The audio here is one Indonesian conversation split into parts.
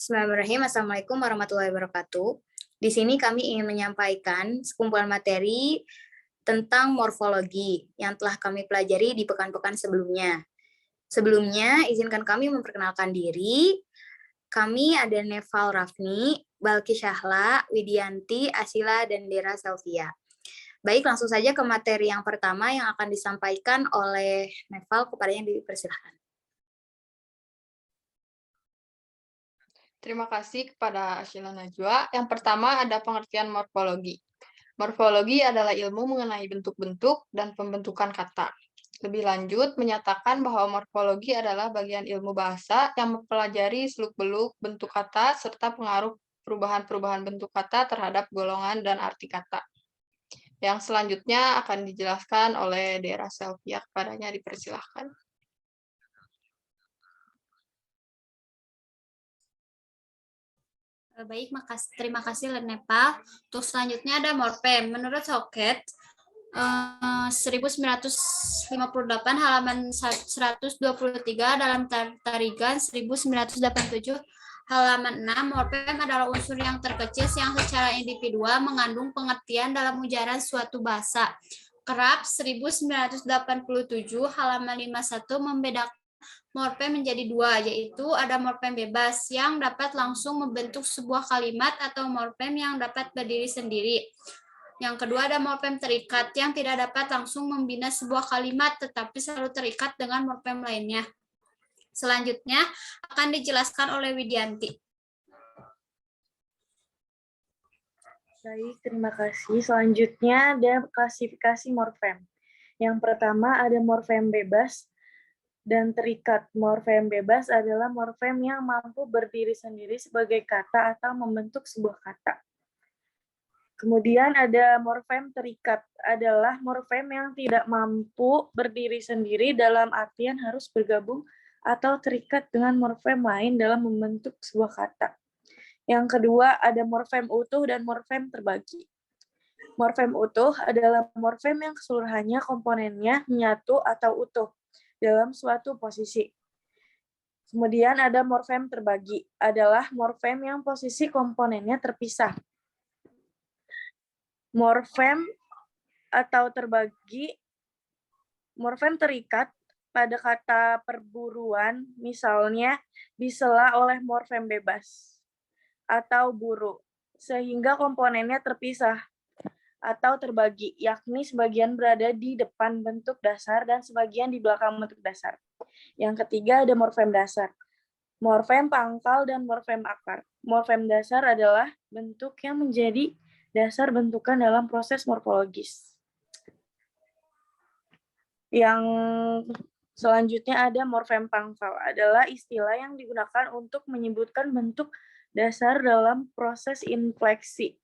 Bismillahirrahmanirrahim. Assalamualaikum warahmatullahi wabarakatuh. Di sini kami ingin menyampaikan sekumpulan materi tentang morfologi yang telah kami pelajari di pekan-pekan sebelumnya. Sebelumnya, izinkan kami memperkenalkan diri. Kami ada Neval Rafni, Balki Syahla, Widianti, Asila, dan Dera Selvia. Baik, langsung saja ke materi yang pertama yang akan disampaikan oleh Neval, kepadanya dipersilahkan. Terima kasih kepada Ashila Najwa. Yang pertama ada pengertian morfologi. Morfologi adalah ilmu mengenai bentuk-bentuk dan pembentukan kata. Lebih lanjut, menyatakan bahwa morfologi adalah bagian ilmu bahasa yang mempelajari seluk-beluk bentuk kata serta pengaruh perubahan-perubahan bentuk kata terhadap golongan dan arti kata. Yang selanjutnya akan dijelaskan oleh Dera Selvia, kepadanya dipersilahkan. Baik, terima kasih Lenepa. Untuk selanjutnya ada morfem. Menurut Soket, 1958 halaman 123 dalam tarigan 1987 halaman 6, morfem adalah unsur yang terkecil yang secara individual mengandung pengertian dalam ujaran suatu bahasa. Kerap 1987 halaman 51 membedakan morfem menjadi dua, yaitu ada morfem bebas yang dapat langsung membentuk sebuah kalimat atau morfem yang dapat berdiri sendiri. Yang kedua ada morfem terikat yang tidak dapat langsung membina sebuah kalimat tetapi selalu terikat dengan morfem lainnya. Selanjutnya akan dijelaskan oleh Widianti. Baik, terima kasih. Selanjutnya ada klasifikasi morfem. Yang pertama ada morfem bebas dan terikat. Morfem bebas adalah morfem yang mampu berdiri sendiri sebagai kata atau membentuk sebuah kata. Kemudian ada morfem terikat, adalah morfem yang tidak mampu berdiri sendiri dalam artian harus bergabung atau terikat dengan morfem lain dalam membentuk sebuah kata. Yang kedua ada morfem utuh dan morfem terbagi. Morfem utuh adalah morfem yang keseluruhannya komponennya menyatu atau utuh dalam suatu posisi. Kemudian ada morfem terbagi, adalah morfem yang posisi komponennya terpisah. Morfem atau terbagi, morfem terikat pada kata perburuan, misalnya disela oleh morfem bebas atau buru, sehingga komponennya terpisah atau terbagi, yakni sebagian berada di depan bentuk dasar dan sebagian di belakang bentuk dasar. Yang ketiga ada morfem dasar, morfem pangkal dan morfem akar. Morfem dasar adalah bentuk yang menjadi dasar bentukan dalam proses morfologis. Yang selanjutnya ada morfem pangkal, adalah istilah yang digunakan untuk menyebutkan bentuk dasar dalam proses infleksi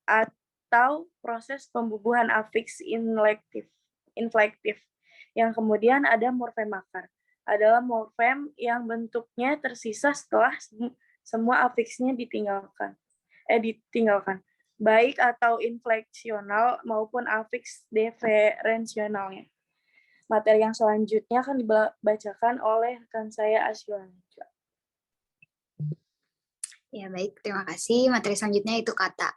atau proses pembubuhan afiks inflektif. Yang kemudian ada morfem akar, adalah morfem yang bentuknya tersisa setelah semua afiksnya ditinggalkan, baik atau infleksional maupun afiks diferensionalnya. Materi yang selanjutnya akan dibacakan oleh rekan saya Ashila. Ya, baik, terima kasih. Materi selanjutnya itu kata.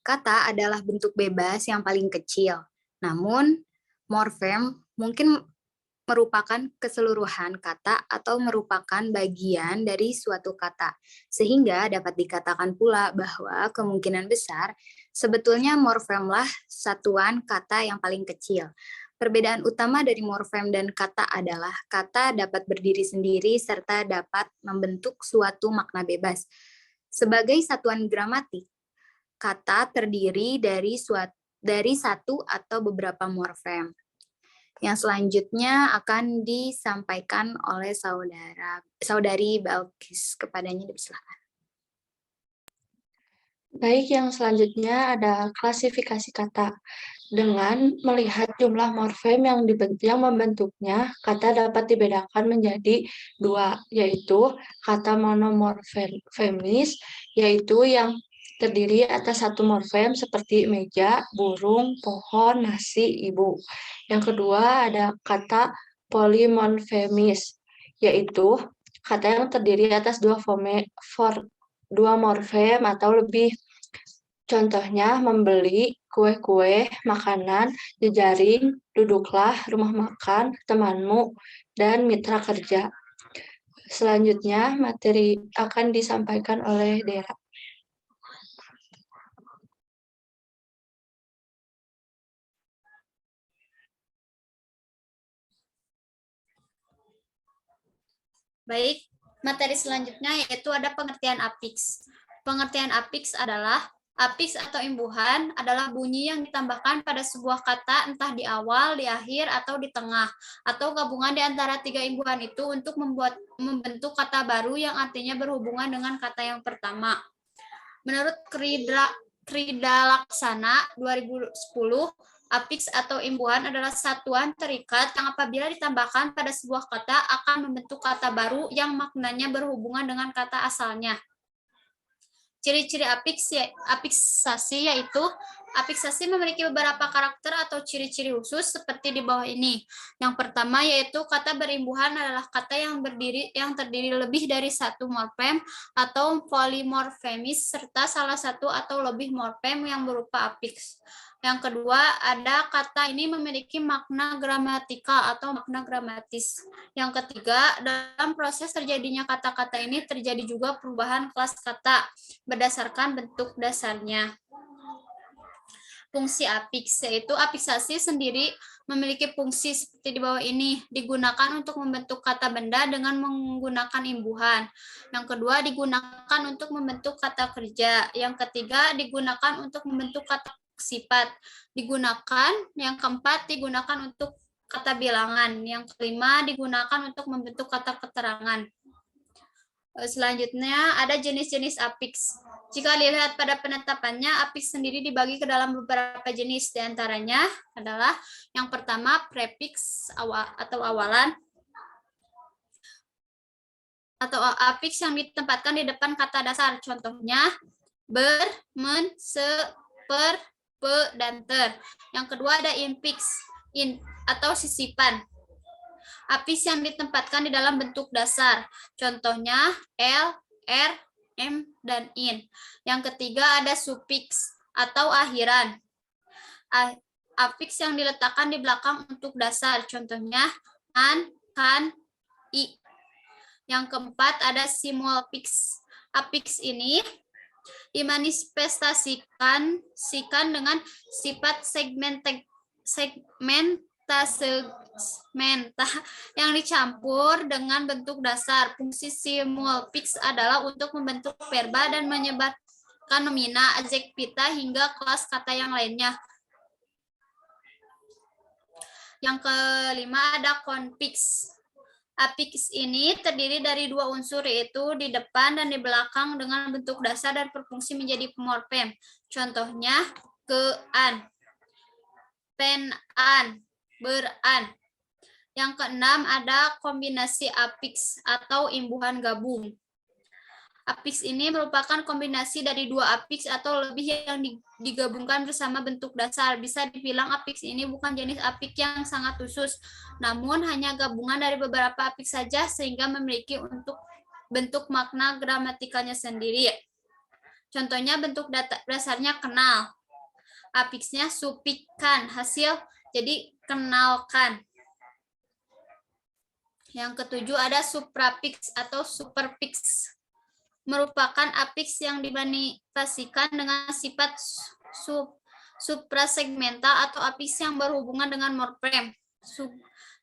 Kata adalah bentuk bebas yang paling kecil. Namun, morfem mungkin merupakan keseluruhan kata atau merupakan bagian dari suatu kata. Sehingga dapat dikatakan pula bahwa kemungkinan besar sebetulnya morfemlah satuan kata yang paling kecil. Perbedaan utama dari morfem dan kata adalah kata dapat berdiri sendiri serta dapat membentuk suatu makna bebas. Sebagai satuan gramatik, kata terdiri dari satu atau beberapa morfem. Yang selanjutnya akan disampaikan oleh saudari Balkis, kepadanya dipersilakan. Baik, yang selanjutnya ada klasifikasi kata. Dengan melihat jumlah morfem yang membentuknya, kata dapat dibedakan menjadi dua, yaitu kata monomorfemis, yaitu yang terdiri atas satu morfem seperti meja, burung, pohon, nasi, ibu. Yang kedua ada kata polimorfemis, yaitu kata yang terdiri atas dua dua morfem atau lebih. Contohnya membeli, kue-kue, makanan, jejaring, duduklah, rumah makan, temanmu, dan mitra kerja. Selanjutnya, materi akan disampaikan oleh Dera. Baik, materi selanjutnya yaitu ada pengertian apiks. Pengertian apiks adalah apiks atau imbuhan adalah bunyi yang ditambahkan pada sebuah kata entah di awal, di akhir, atau di tengah, atau gabungan di antara tiga imbuhan itu untuk membentuk kata baru yang artinya berhubungan dengan kata yang pertama. Menurut Krida Laksana 2010, apiks atau imbuhan adalah satuan terikat yang apabila ditambahkan pada sebuah kata akan membentuk kata baru yang maknanya berhubungan dengan kata asalnya. Ciri-ciri apiksasi yaitu apiksasi memiliki beberapa karakter atau ciri-ciri khusus seperti di bawah ini. Yang pertama yaitu kata berimbuhan adalah kata yang terdiri lebih dari satu morfem atau polimorfemis serta salah satu atau lebih morfem yang berupa apiks. Yang kedua, ada kata ini memiliki makna gramatikal atau makna gramatis. Yang ketiga, dalam proses terjadinya kata-kata ini terjadi juga perubahan kelas kata berdasarkan bentuk dasarnya. Fungsi apiks, yaitu apiksasi sendiri memiliki fungsi seperti di bawah ini, digunakan untuk membentuk kata benda dengan menggunakan imbuhan. Yang kedua, digunakan untuk membentuk kata kerja. Yang ketiga, digunakan untuk membentuk kata sifat. Yang keempat, digunakan untuk kata bilangan. Yang kelima, digunakan untuk membentuk kata keterangan. Selanjutnya, ada jenis-jenis apiks. Jika dilihat pada penetapannya, apiks sendiri dibagi ke dalam beberapa jenis. Di antaranya adalah yang pertama, prefiks atau awalan, atau apiks yang ditempatkan di depan kata dasar. Contohnya, ber, men, se, per, pe, dan ter. Yang kedua ada infiks atau sisipan. Apiks yang ditempatkan di dalam bentuk dasar. Contohnya L, R, M, dan in. Yang ketiga ada sufiks atau akhiran. Apiks yang diletakkan di belakang untuk dasar. Contohnya an, kan, i. Yang keempat ada simulfiks. Apiks ini dimanifestasikan dengan sifat segmenta yang dicampur dengan bentuk dasar. Fungsi simulfiks adalah untuk membentuk verba dan menyebarkan nomina, adjektiva hingga kelas kata yang lainnya. Yang kelima ada konfiks. Apiks ini terdiri dari dua unsur yaitu di depan dan di belakang dengan bentuk dasar dan berfungsi menjadi morfem. Contohnya ke-an, pen-an, ber-an. Yang keenam ada kombinasi apiks atau imbuhan gabung. Apiks ini merupakan kombinasi dari dua apiks atau lebih yang digabungkan bersama bentuk dasar. Bisa dibilang apiks ini bukan jenis apiks yang sangat khusus, namun hanya gabungan dari beberapa apiks saja sehingga memiliki bentuk makna gramatikalnya sendiri. Contohnya bentuk dasarnya kenal. Apiksnya supikan, hasil jadi kenalkan. Yang ketujuh ada suprafiks atau superfiks. Merupakan apiks yang dimanifestasikan dengan sifat suprasegmental atau apiks yang berhubungan dengan morfem.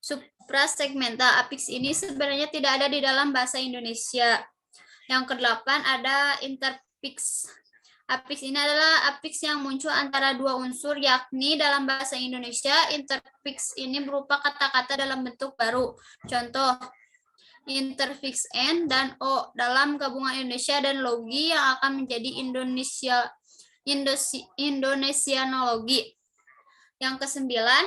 Suprasegmental apiks ini sebenarnya tidak ada di dalam bahasa Indonesia. Yang kedelapan ada interfiks. Apiks ini adalah apiks yang muncul antara dua unsur, yakni dalam bahasa Indonesia, interfiks ini berupa kata-kata dalam bentuk baru. Contoh, interfiks N dan O dalam gabungan Indonesia dan Logi yang akan menjadi Indonesianologi. Yang kesembilan,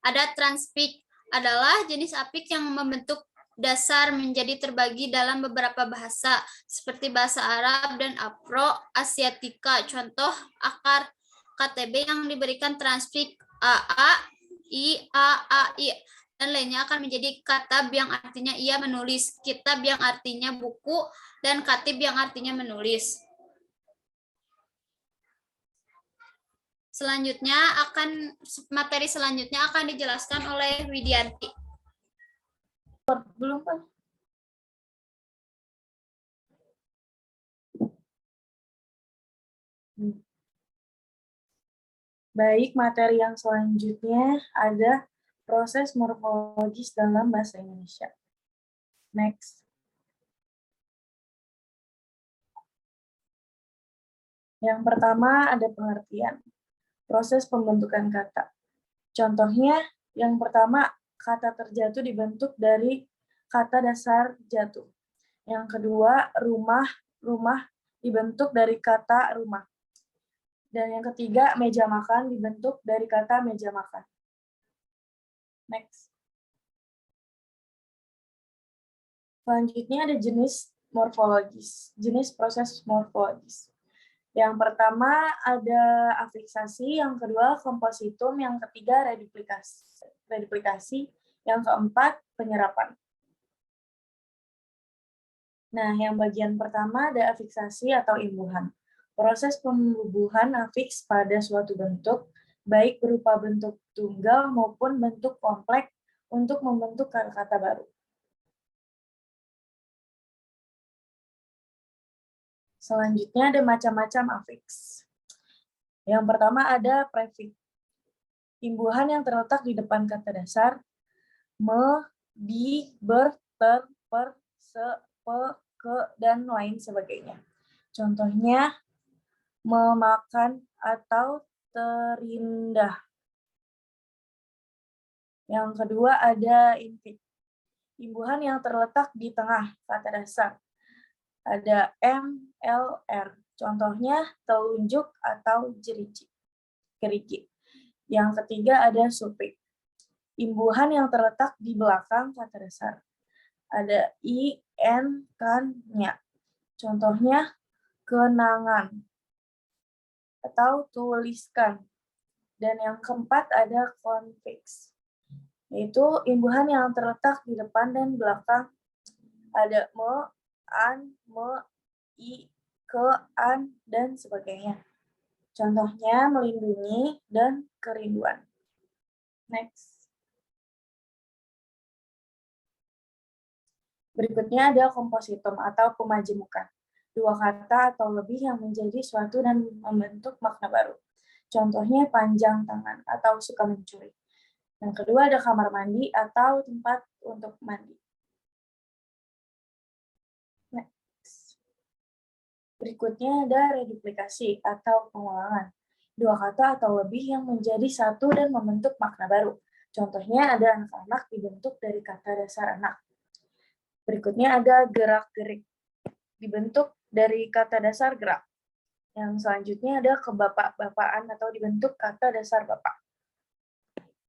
ada transfik, adalah jenis apik yang membentuk dasar menjadi terbagi dalam beberapa bahasa, seperti bahasa Arab dan Afro-Asiatika. Contoh, akar KTB yang diberikan transfik AA, I, A, I. dan lainnya akan menjadi katab yang artinya ia menulis, kitab yang artinya buku, dan katib yang artinya menulis. Materi selanjutnya akan dijelaskan oleh Widianti. Belum, Pak. Baik, materi yang selanjutnya ada proses morfologis dalam bahasa Indonesia. Next. Yang pertama ada pengertian. Proses pembentukan kata. Contohnya, yang pertama, kata terjatuh dibentuk dari kata dasar jatuh. Yang kedua, rumah dibentuk dari kata rumah. Dan yang ketiga, meja makan dibentuk dari kata meja makan. Next. Selanjutnya ada jenis morfologis, jenis proses morfologis. Yang pertama ada afiksasi, yang kedua kompositum, yang ketiga reduplikasi, yang keempat penyerapan. Nah, yang bagian pertama ada afiksasi atau imbuhan. Proses pembubuhan afiks pada suatu bentuk, baik berupa bentuk tunggal maupun bentuk kompleks untuk membentuk kata-kata baru. Selanjutnya ada macam-macam afiks. Yang pertama ada prefiks. Imbuhan yang terletak di depan kata dasar, me, di, ber, ter, per, se, pe, ke, dan lain sebagainya. Contohnya, memakan atau terindah. Yang kedua ada infix. Imbuhan yang terletak di tengah kata dasar. Ada M, L, R. Contohnya telunjuk atau gerigi. Yang ketiga ada sufiks. Imbuhan yang terletak di belakang kata dasar. Ada I, N, kan, nya. Contohnya kenangan atau tuliskan. Dan yang keempat ada konfiks, yaitu imbuhan yang terletak di depan dan belakang. Ada me, an, me, i, ke, an, dan sebagainya. Contohnya melindungi dan kerinduan. Next. Berikutnya ada kompositum atau pemajemukan. Dua kata atau lebih yang menjadi suatu dan membentuk makna baru. Contohnya panjang tangan atau suka mencuri. Yang kedua ada kamar mandi atau tempat untuk mandi. Next. Berikutnya ada reduplikasi atau pengulangan. Dua kata atau lebih yang menjadi satu dan membentuk makna baru. Contohnya ada anak-anak dibentuk dari kata dasar anak. Berikutnya ada gerak-gerik, dibentuk dari kata dasar gerak. Yang selanjutnya ada kebapak-bapaan atau dibentuk kata dasar bapak.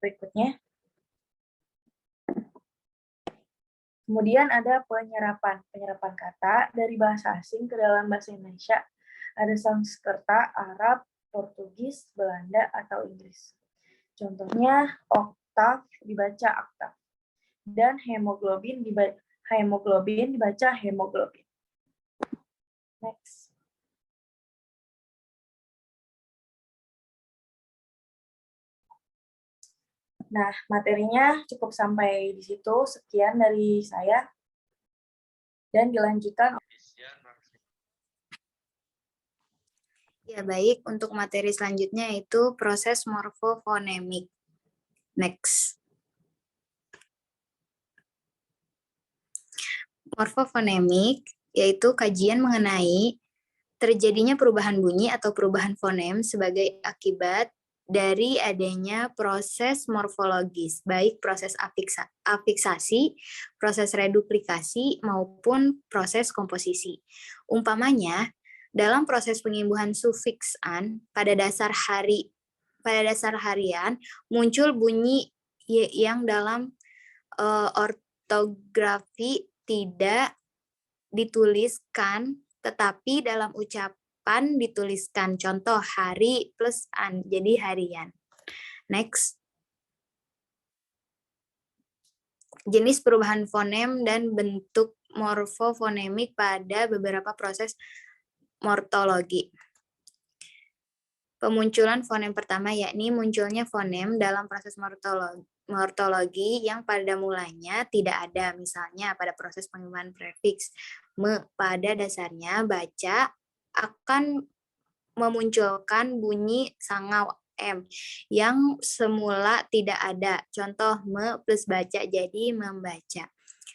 Berikutnya. Kemudian ada penyerapan kata dari bahasa asing ke dalam bahasa Indonesia. Ada Sanskerta, Arab, Portugis, Belanda, atau Inggris. Contohnya oktav dibaca aktav. Dan hemoglobin dibaca hemoglobin. Next. Nah, materinya cukup sampai di situ. Sekian dari saya. Dan dilanjutkan. Ya, baik. Untuk materi selanjutnya yaitu proses morfofonemik. Next. Morfofonemik yaitu kajian mengenai terjadinya perubahan bunyi atau perubahan fonem sebagai akibat dari adanya proses morfologis, baik proses afiksasi, proses reduplikasi, maupun proses komposisi. Umpamanya, dalam proses pengimbuhan sufiksan, pada dasar harian, muncul bunyi yang dalam ortografi tidak dituliskan, tetapi dalam ucapan dituliskan. Contoh, hari plus an, jadi harian. Next. jenis perubahan fonem dan bentuk morfofonemik pada beberapa proses morfologi. Pemunculan fonem pertama yakni munculnya fonem dalam proses morfologi yang pada mulanya tidak ada, misalnya pada proses pengimbangan prefiks. Pada dasarnya baca akan memunculkan bunyi sangau M yang semula tidak ada. Contoh plus baca jadi membaca.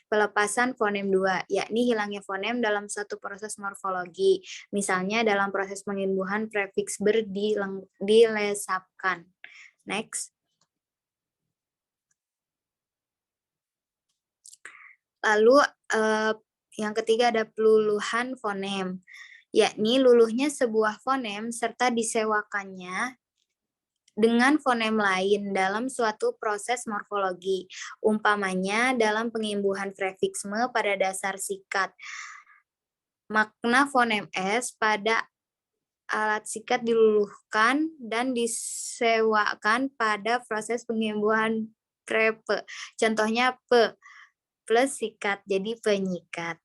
Pelepasan fonem 2, yakni hilangnya fonem dalam satu proses morfologi. Misalnya dalam proses pengimbuhan prefiks dilesapkan. Next. Lalu yang ketiga ada peluluhan fonem, yakni luluhnya sebuah fonem serta disewakannya dengan fonem lain dalam suatu proses morfologi, umpamanya dalam pengimbuhan prefiksme pada dasar sikat. Makna fonem S pada alat sikat diluluhkan dan disewakan pada proses pengimbuhan prepe. Contohnya P plus sikat, jadi penyikat.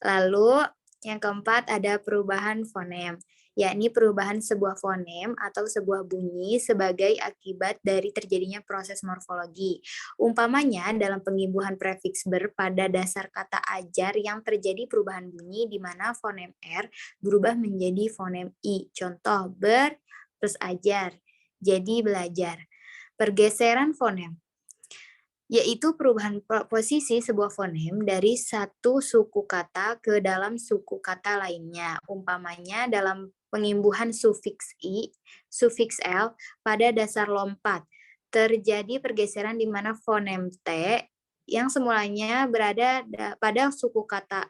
Lalu yang keempat ada perubahan fonem, yakni perubahan sebuah fonem atau sebuah bunyi sebagai akibat dari terjadinya proses morfologi. Umpamanya dalam pengimbuhan prefiks ber pada dasar kata ajar yang terjadi perubahan bunyi di mana fonem R berubah menjadi fonem I. Contoh ber plus ajar, jadi belajar. Pergeseran fonem, yaitu perubahan posisi sebuah fonem dari satu suku kata ke dalam suku kata lainnya. Umpamanya dalam pengimbuhan sufiks I, sufiks L pada dasar lompat. Terjadi pergeseran di mana fonem T yang semulanya berada pada suku kata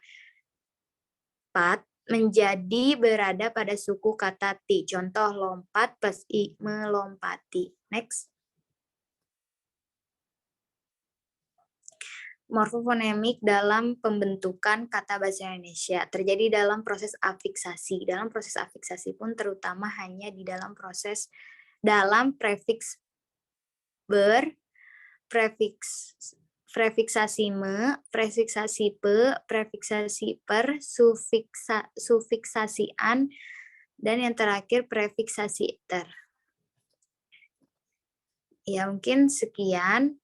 pat menjadi berada pada suku kata T. Contoh lompat plus I, melompati. Next. Morfofonemik dalam pembentukan kata bahasa Indonesia terjadi dalam proses afiksasi. Dalam proses afiksasi pun terutama hanya di dalam proses prefiks ber, prefiksasi me, prefiksasi pe, prefiksasi per, sufiksasi an, dan yang terakhir prefiksasi ter. Ya, mungkin sekian.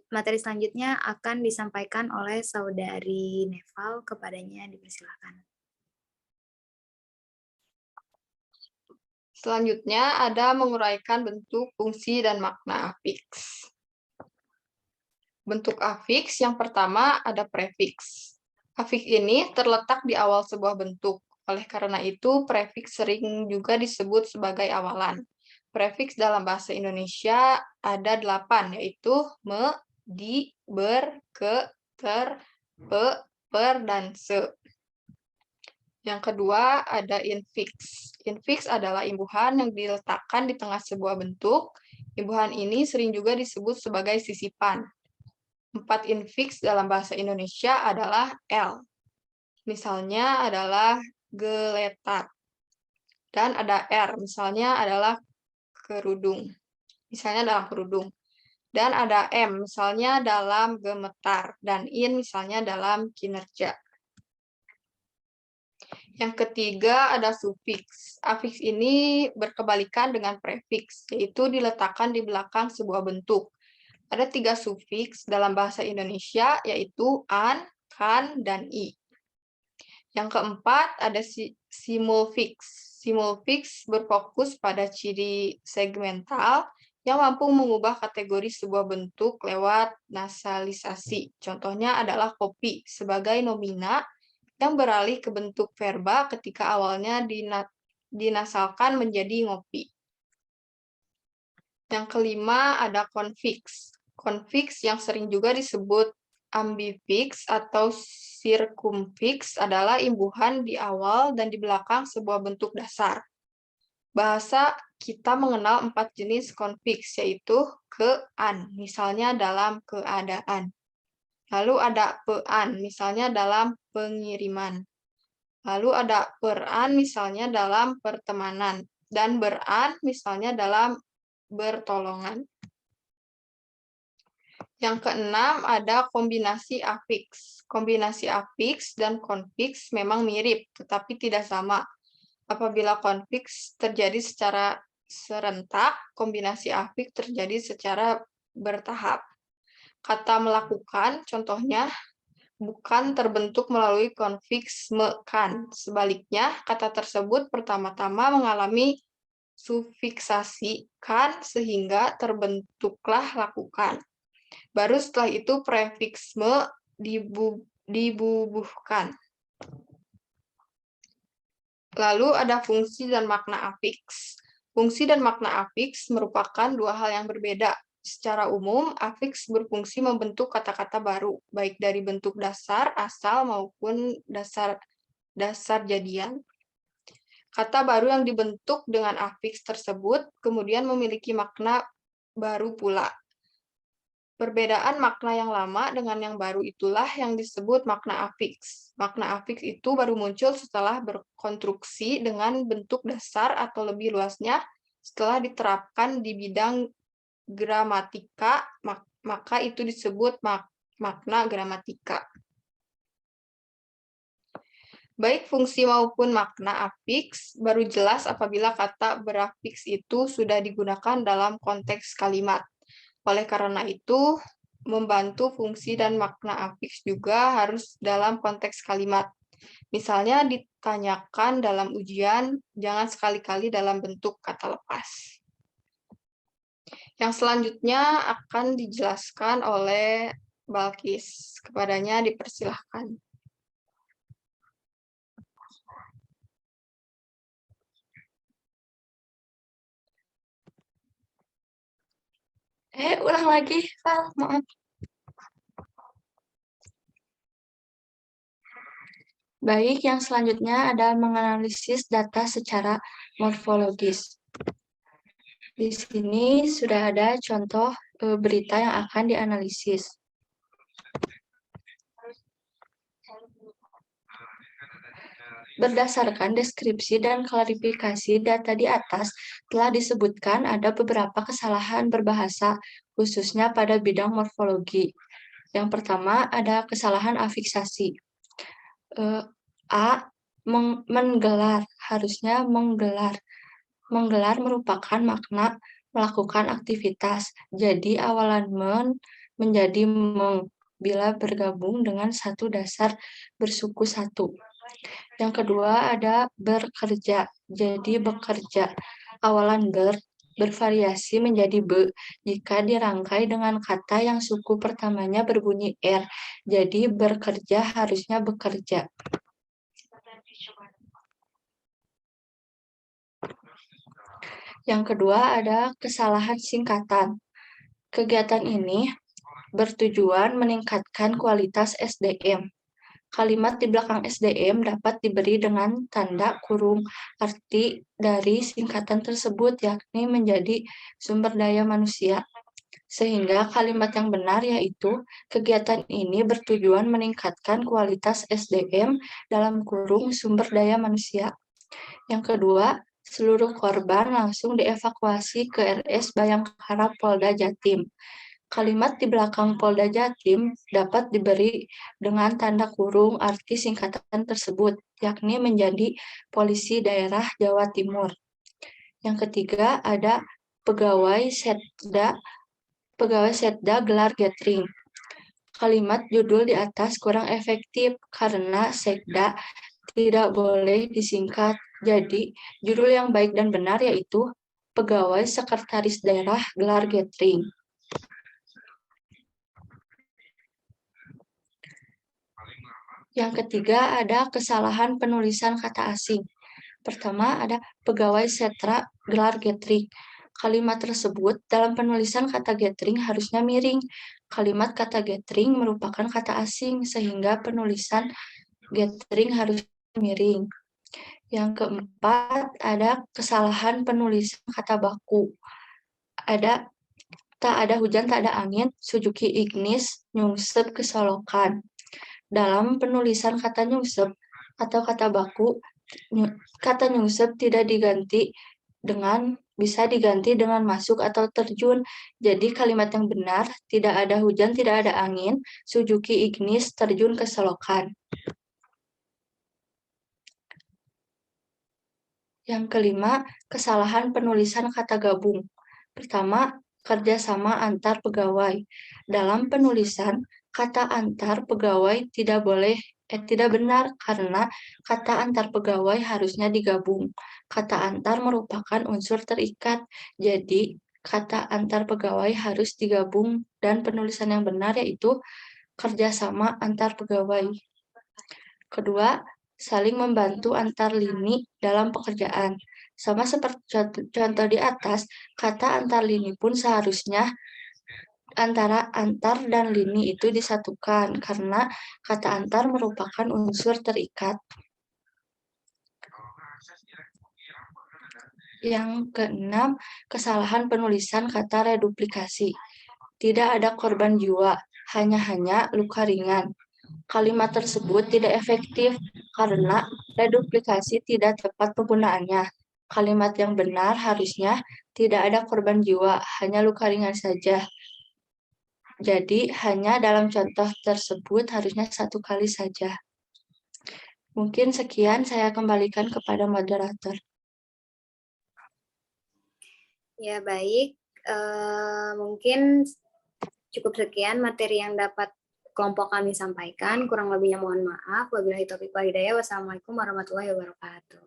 Materi selanjutnya akan disampaikan oleh Saudari Neval, kepadanya dipersilakan. Selanjutnya ada menguraikan bentuk, fungsi, dan makna afiks. Bentuk afiks yang pertama ada prefiks. Afiks ini terletak di awal sebuah bentuk. Oleh karena itu, prefiks sering juga disebut sebagai awalan. Prefiks dalam bahasa Indonesia ada 8, yaitu me, di, ber, ke, ter, pe, per, dan se. Yang kedua ada infiks. Infiks adalah imbuhan yang diletakkan di tengah sebuah bentuk. Imbuhan ini sering juga disebut sebagai sisipan. 4 infiks dalam bahasa Indonesia adalah L. Misalnya adalah geletak. Dan ada R, misalnya adalah kerudung. Misalnya dalam kerudung. Dan ada M, misalnya dalam gemetar. Dan in, misalnya dalam kinerja. Yang ketiga ada sufiks. Afiks ini berkebalikan dengan prefiks, yaitu diletakkan di belakang sebuah bentuk. Ada 3 sufiks dalam bahasa Indonesia, yaitu an, kan, dan i. Yang keempat ada simulfiks. Simulfiks berfokus pada ciri segmental yang mampu mengubah kategori sebuah bentuk lewat nasalisasi. Contohnya adalah kopi sebagai nomina yang beralih ke bentuk verba ketika awalnya dinasalkan menjadi ngopi. Yang kelima ada konfiks. Konfiks yang sering juga disebut ambifiks atau sirkumfiks adalah imbuhan di awal dan di belakang sebuah bentuk dasar. Bahasa kita mengenal 4 jenis konfiks, yaitu ke-an, misalnya dalam keadaan. Lalu ada pe-an, misalnya dalam pengiriman. Lalu ada per-an, misalnya dalam pertemanan. Dan ber-an, misalnya dalam bertolongan. Yang keenam ada kombinasi afiks. Kombinasi afiks dan konfiks memang mirip, tetapi tidak sama. Apabila konfiks terjadi secara serentak, kombinasi afiks terjadi secara bertahap. Kata melakukan, contohnya, bukan terbentuk melalui konfiksmekan. Sebaliknya, kata tersebut pertama-tama mengalami sufiksasi kan sehingga terbentuklah lakukan. Baru setelah itu prefiksme dibubuhkan. Lalu ada fungsi dan makna afiks. Fungsi dan makna afiks merupakan dua hal yang berbeda. Secara umum, afiks berfungsi membentuk kata-kata baru, baik dari bentuk dasar, asal, maupun dasar jadian. Kata baru yang dibentuk dengan afiks tersebut kemudian memiliki makna baru pula. Perbedaan makna yang lama dengan yang baru itulah yang disebut makna afiks. Makna afiks itu baru muncul setelah berkonstruksi dengan bentuk dasar atau lebih luasnya setelah diterapkan di bidang gramatika, maka itu disebut makna gramatika. Baik fungsi maupun makna afiks baru jelas apabila kata berafiks itu sudah digunakan dalam konteks kalimat. Oleh karena itu, membantu fungsi dan makna afiks juga harus dalam konteks kalimat. Misalnya ditanyakan dalam ujian, jangan sekali-kali dalam bentuk kata lepas. Yang selanjutnya akan dijelaskan oleh Balkis. Kepadanya dipersilahkan. Ulang lagi, Val, maaf. Baik, yang selanjutnya ada menganalisis data secara morfologis. Di sini sudah ada contoh berita yang akan dianalisis. Berdasarkan deskripsi dan klarifikasi data di atas, telah disebutkan ada beberapa kesalahan berbahasa, khususnya pada bidang morfologi. Yang pertama ada kesalahan afiksasi. A. Menggelar, harusnya menggelar. Menggelar merupakan makna melakukan aktivitas, jadi awalan menjadi meng bila bergabung dengan satu dasar bersuku satu. Yang kedua ada bekerja, jadi bekerja. Awalan bervariasi menjadi be jika dirangkai dengan kata yang suku pertamanya berbunyi R, jadi bekerja harusnya bekerja. Yang kedua ada kesalahan singkatan. Kegiatan ini bertujuan meningkatkan kualitas SDM. Kalimat di belakang SDM dapat diberi dengan tanda kurung. Arti dari singkatan tersebut yakni menjadi sumber daya manusia. Sehingga kalimat yang benar yaitu kegiatan ini bertujuan meningkatkan kualitas SDM dalam kurung sumber daya manusia. Yang kedua, seluruh korban langsung dievakuasi ke RS Bayangkara Polda Jatim. Kalimat di belakang Polda Jatim dapat diberi dengan tanda kurung arti singkatan tersebut, yakni menjadi Polisi Daerah Jawa Timur. Yang ketiga ada pegawai Setda gelar gathering. Kalimat judul di atas kurang efektif karena Sekda tidak boleh disingkat. Jadi, judul yang baik dan benar yaitu Pegawai Sekretaris Daerah gelar gathering. Yang ketiga ada kesalahan penulisan kata asing. Pertama ada pegawai setra gelar gathering. Kalimat tersebut dalam penulisan kata gathering harusnya miring. Kalimat kata gathering merupakan kata asing sehingga penulisan gathering harus miring. Yang keempat ada kesalahan penulisan kata baku. Tak ada hujan, tak ada angin, Suzuki Ignis nyungsep kesolokan. Dalam penulisan kata nyungsep atau kata baku, kata nyungsep tidak diganti dengan bisa diganti dengan masuk atau terjun. Jadi kalimat yang benar, tidak ada hujan, tidak ada angin, Suzuki Ignis terjun ke selokan. Yang kelima, kesalahan penulisan kata gabung. Pertama, kerjasama antar pegawai. Dalam penulisan, kata antar pegawai tidak benar karena kata antar pegawai harusnya digabung. Kata antar merupakan unsur terikat, jadi kata antar pegawai harus digabung dan penulisan yang benar yaitu kerjasama antar pegawai. Kedua, saling membantu antar lini dalam pekerjaan. Sama seperti contoh di atas, kata antar lini pun seharusnya antara antar dan lini itu disatukan karena kata antar merupakan unsur terikat. Yang keenam, kesalahan penulisan kata reduplikasi. Tidak ada korban jiwa, hanya luka ringan. Kalimat tersebut tidak efektif karena reduplikasi tidak tepat penggunaannya. Kalimat yang benar harusnya tidak ada korban jiwa, hanya luka ringan saja. Jadi, hanya dalam contoh tersebut harusnya 1 kali saja. Mungkin sekian, saya kembalikan kepada moderator. Ya, baik. Mungkin cukup sekian materi yang dapat kelompok kami sampaikan. Kurang lebihnya mohon maaf. Wabillahi taufiq wal hidayah. Wassalamualaikum warahmatullahi wabarakatuh.